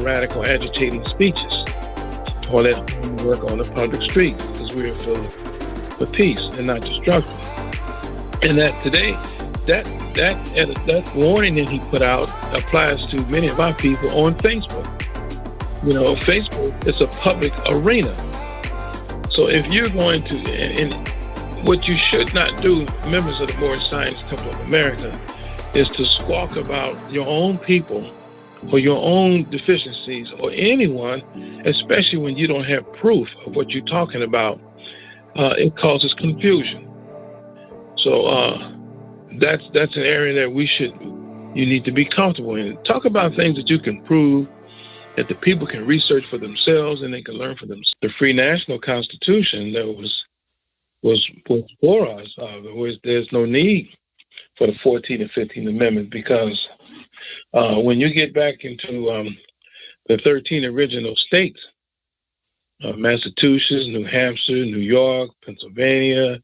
sporadic or agitating speeches, or that work on the public street, because we are for peace and not destruction. And that today, that warning that he put out applies to many of our people on Facebook. You know, Facebook is a public arena. So if you're going to, and what you should not do, members of the Moorish Science Temple of America, is to squawk about your own people or your own deficiencies or anyone, especially when you don't have proof of what you're talking about. It causes confusion. So that's an area that you need to be comfortable in. Talk about things that you can prove, that the people can research for themselves and they can learn for themselves. The Free National Constitution that was for us, there's no need for the 14th and 15th Amendment, because when you get back into the 13 original states, Massachusetts, New Hampshire, New York, Pennsylvania,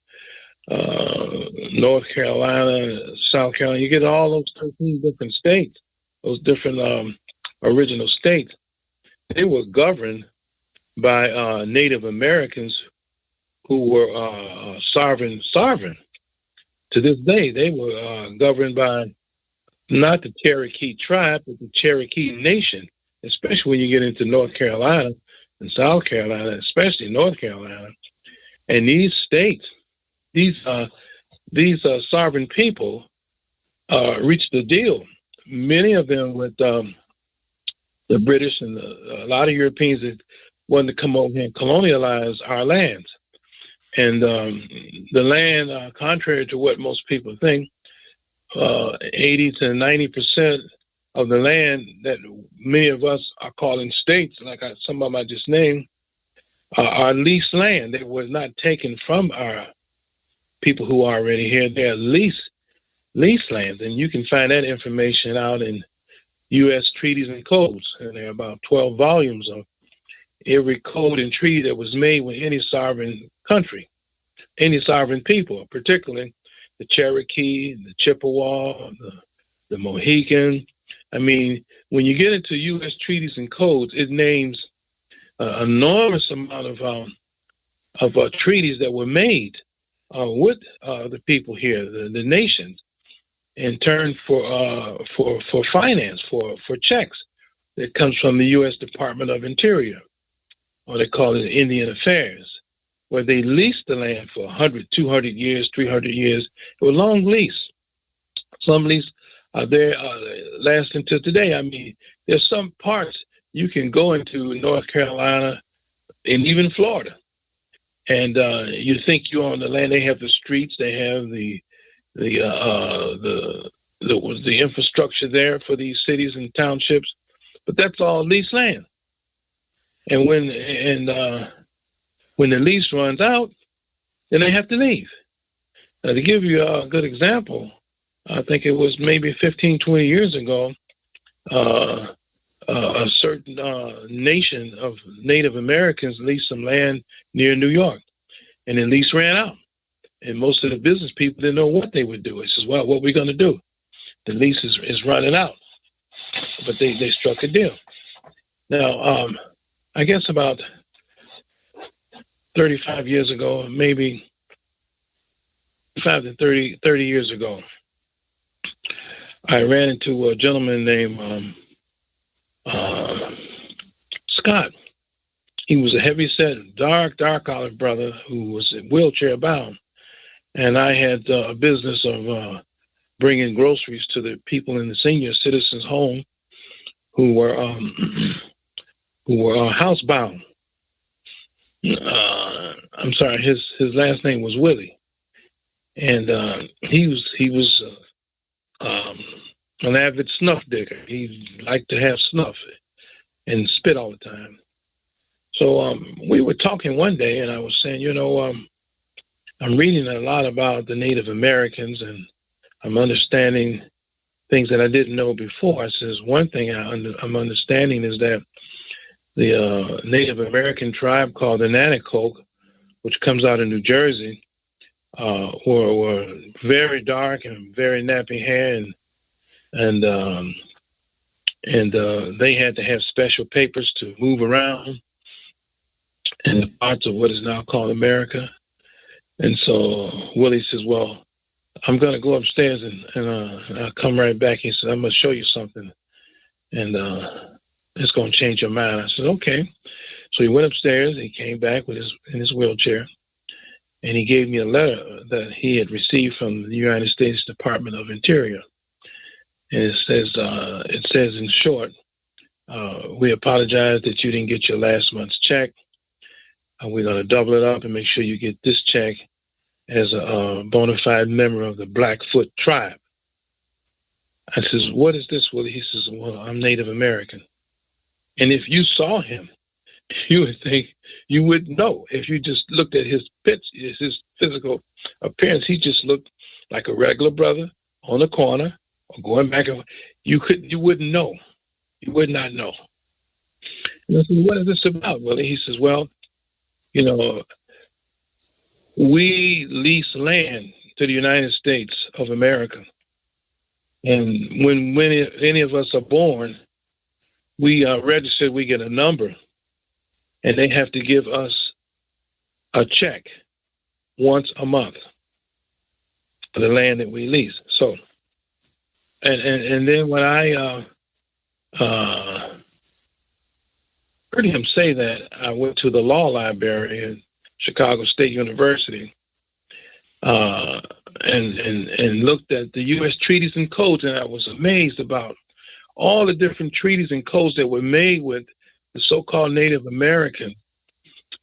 North Carolina, South Carolina, you get all those 13 different states, those different original states. They were governed by Native Americans who were sovereign. To this day, they were governed by not the Cherokee tribe, but the Cherokee Nation, especially when you get into North Carolina and South Carolina, especially North Carolina. And these states, these sovereign people reached a deal, many of them with the British and a lot of Europeans that wanted to come over here and colonialize our lands. And the land, contrary to what most people think, 80 to 90% of the land that many of us are calling states, like some of them I just named, are leased land. They were not taken from our people who are already here. They are leased lands, and you can find that information out in U.S. treaties and codes. And there are about 12 volumes of every code and treaty that was made with any sovereign country, any sovereign people, particularly the Cherokee, the Chippewa, the Mohican. I mean, when you get into U.S. treaties and codes, it names an enormous amount of treaties that were made with the people here, the nations, in turn for finance, for checks that comes from the U.S. Department of Interior, or they call it Indian Affairs, where they leased the land for 100, 200 years, 300 years. It was long lease. Some lease are there lasting to today. I mean, there's some parts you can go into North Carolina and even Florida, and you think you're on the land. They have the streets, they have the infrastructure there for these cities and townships, but that's all leased land. And when the lease runs out, then they have to leave. Now, to give you a good example, I think it was maybe 15, 20 years ago, a certain nation of Native Americans leased some land near New York, and the lease ran out. And most of the business people didn't know what they would do. It says, well, what are we going to do? The lease is running out. But they struck a deal. Now, I guess about 35 years ago, maybe 5 to 30 years ago, I ran into a gentleman named Scott. He was a heavy-set, dark olive brother who was wheelchair bound. And I had a business of bringing groceries to the people in the senior citizens' home who were housebound. I'm sorry, his last name was Willie, and he was an avid snuff digger. He liked to have snuff and spit all the time. So we were talking one day, and I was saying, I'm reading a lot about the Native Americans, and I'm understanding things that I didn't know before. I says, one thing I'm understanding is that the Native American tribe called the Nanticoke, which comes out of New Jersey, were very dark and very nappy hair, and and they had to have special papers to move around in the parts of what is now called America. And so Willie says, "Well, I'm going to go upstairs and I'll come right back." He said, "I'm going to show you something, and it's going to change your mind." I said, "Okay." So he went upstairs. He came back with in his wheelchair, and he gave me a letter that he had received from the United States Department of Interior. And it says in short, "We apologize that you didn't get your last month's check. We're going to double it up and make sure you get this check as a bona fide member of the Blackfoot tribe." I says, "What is this, Willie?" He says, "Well, I'm Native American." And if you saw him, you would think, you would know. If you just looked at his physical appearance, he just looked like a regular brother on the corner or going back. You wouldn't know. You would not know. And I said, "What is this about, Willie?" He says, "Well, we lease land to the United States of America. And when any of us are born, we are registered, we get a number, and they have to give us a check once a month for the land that we lease." So, and then when I heard him say that, I went to the law library at Chicago State University and looked at the U.S. treaties and codes, and I was amazed about all the different treaties and codes that were made with the so-called Native American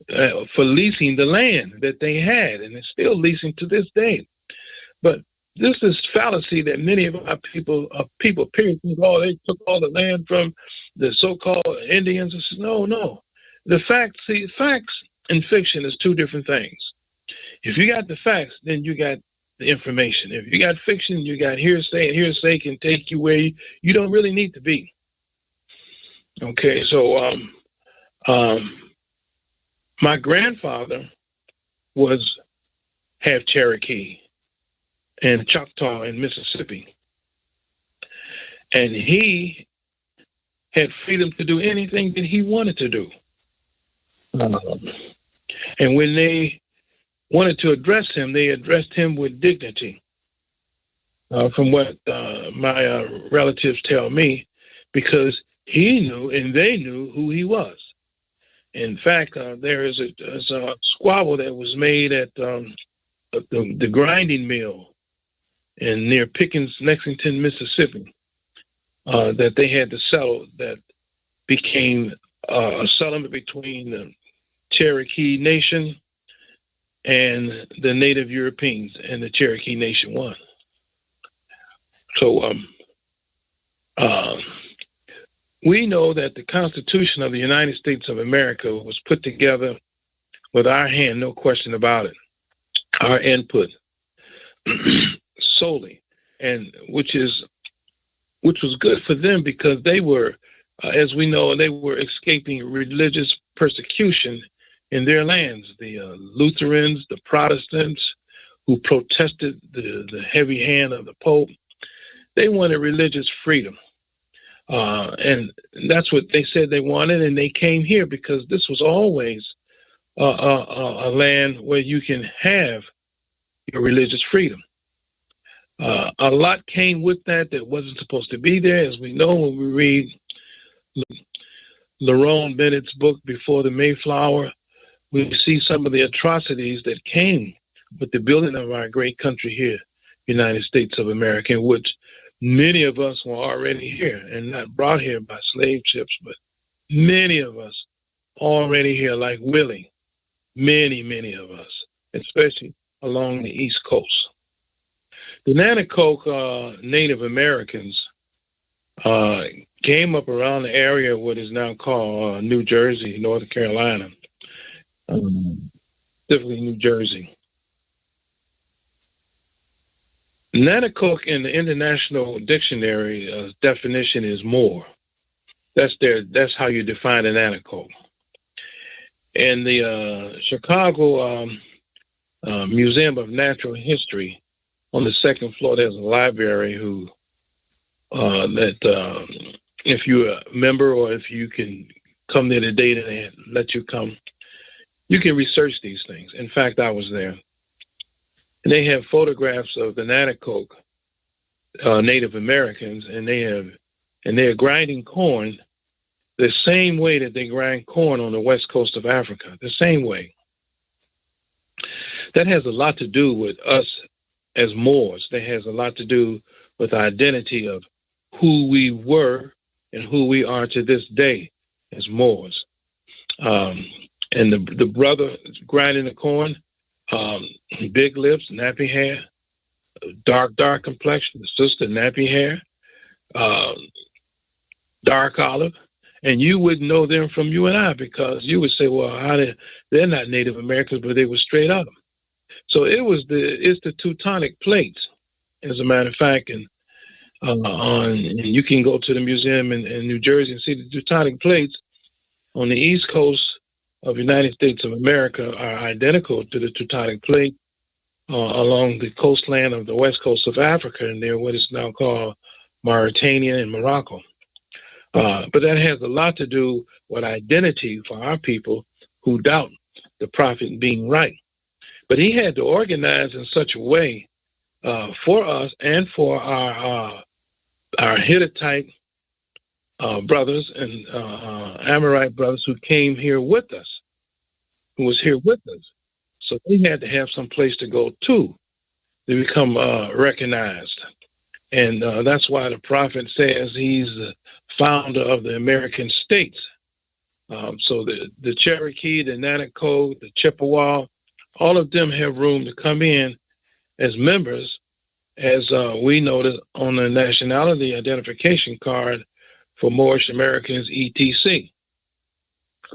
for leasing the land that they had, and it's still leasing to this day. But this is fallacy that many of our people period, think, "Oh, they took all the land from the so-called Indians." I said, no. The facts and fiction is two different things. If you got the facts, then you got the information. If you got fiction, you got hearsay, and hearsay can take you where you don't really need to be. Okay, so my grandfather was half Cherokee and Choctaw in Mississippi, and he had freedom to do anything that he wanted to do. And when they wanted to address him, they addressed him with dignity. From what my relatives tell me, because he knew and they knew who he was. In fact, there is a squabble that was made at the grinding mill near Pickens, Lexington, Mississippi, that they had to settle, that became a settlement between the Cherokee Nation and the Native Europeans, and the Cherokee Nation won. So we know that the Constitution of the United States of America was put together with our hand, no question about it, our input solely, and which was good for them, because they were, as we know, they were escaping religious persecution in their lands. The Lutherans, the Protestants, who protested the heavy hand of the Pope, they wanted religious freedom. And that's what they said they wanted, and they came here because this was always a land where you can have your religious freedom. A lot came with that wasn't supposed to be there, as we know when we read Lerone Bennett's book, Before the Mayflower. We see some of the atrocities that came with the building of our great country here, United States of America, in which many of us were already here and not brought here by slave ships, but many of us already here, like Willie, many of us, especially along the East Coast. The Nanticoke Native Americans came up around the area of what is now called New Jersey, North Carolina, specifically New Jersey. Nanticoke in the International Dictionary definition is more. That's how you define a Nanticoke. And the Chicago Museum of Natural History, on the second floor, there's a library that if you're a member or if you can come there today and let you come, you can research these things. In fact, I was there. And they have photographs of the Nanticoke Native Americans, and they're grinding corn the same way that they grind corn on the west coast of Africa, the same way. That has a lot to do with us as Moors. That has a lot to do with the identity of who we were and who we are to this day as Moors. And the brother grinding the corn, big lips, nappy hair, dark complexion. The sister, nappy hair, dark olive. And you wouldn't know them from you and I, because you would say, well, they're not Native Americans, but they were straight up. So it's the Teutonic plates, as a matter of fact, and you can go to the museum in New Jersey and see the Teutonic plates on the east coast of the United States of America are identical to the Teutonic plate along the coastland of the west coast of Africa, and they're what is now called Mauritania and Morocco. But that has a lot to do with identity for our people who doubt the prophet being right. But he had to organize in such a way for us and for our Hittite brothers and Amorite brothers who came here with us, who was here with us. So they had to have some place to go to become recognized. And that's why the prophet says he's the founder of the American states. So the Cherokee, the Nanticoke, the Chippewa, all of them have room to come in as members, as we noted on the nationality identification card for Moorish Americans, ETC.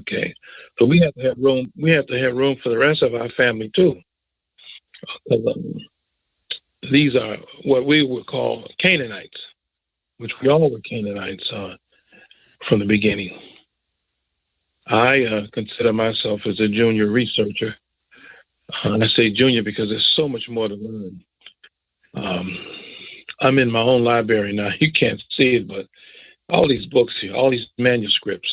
Okay, so we have to have room. We have to have room for the rest of our family too. These are what we would call Canaanites, which we all were Canaanites from the beginning. I consider myself as a junior researcher. I say junior because there's so much more to learn. I'm in my own library now. You can't see it, but all these books here, all these manuscripts,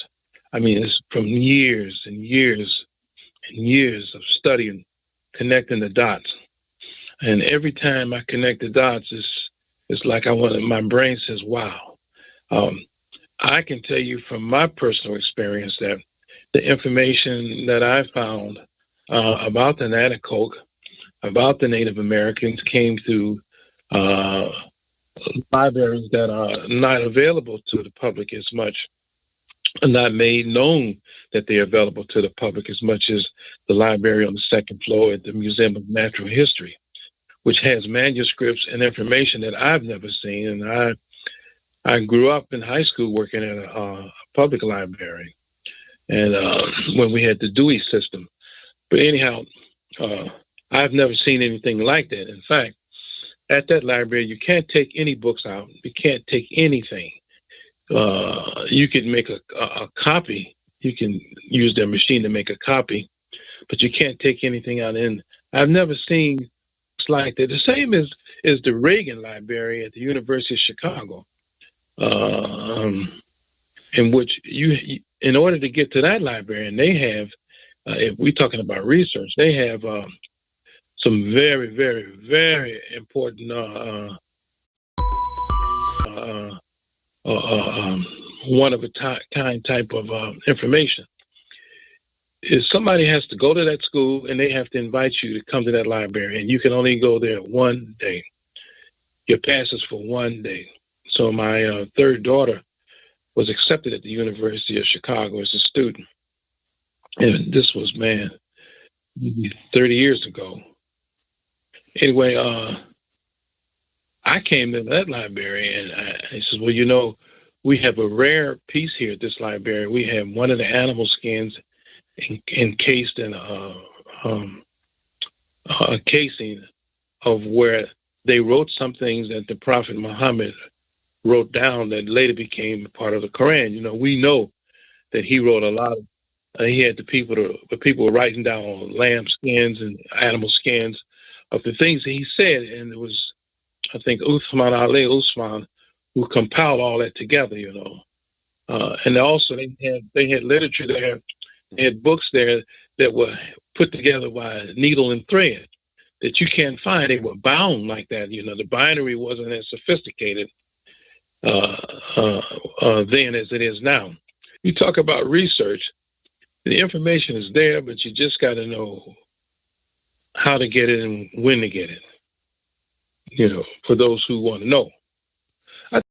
I mean, it's from years and years and years of studying, connecting the dots. And every time I connect the dots, it's like my brain says, wow. I can tell you from my personal experience that the information that I found about the Nanticoke, about the Native Americans, came through libraries that are not available to the public as much, not made known that they're available to the public as much as the library on the second floor at the Museum of Natural History, which has manuscripts and information that I've never seen. And I grew up in high school working at a public library, and when we had the Dewey system. But anyhow, I've never seen anything like that. In fact, at that library, you can't take any books out. You can't take anything. You can make a copy. You can use their machine to make a copy, but you can't take anything out. And I've never seen it's like that. The same as the Reagan Library at the University of Chicago, in which in order to get to that library, and they have, if we're talking about research, they have some very, very, very important one of a kind type of information. Is somebody has to go to that school and they have to invite you to come to that library, and you can only go there one day. Your pass is for one day. So my third daughter was accepted at the University of Chicago as a student. And this was, maybe 30 years ago. Anyway, I came to that library and I said, well, we have a rare piece here at this library. We have one of the animal skins encased in a casing of where they wrote some things that the Prophet Muhammad wrote down that later became part of the Quran. We know that he wrote a lot of, he had the people were writing down on lamb skins and animal skins of the things that he said. And it was, I think, Uthman Ali Usman who compiled all that together, And also they had literature there, they had books there that were put together by needle and thread that you can't find. They were bound like that. The binary wasn't as sophisticated uh, then as it is now. You talk about research. The information is there, but you just got to know how to get it and when to get it. For those who want to know.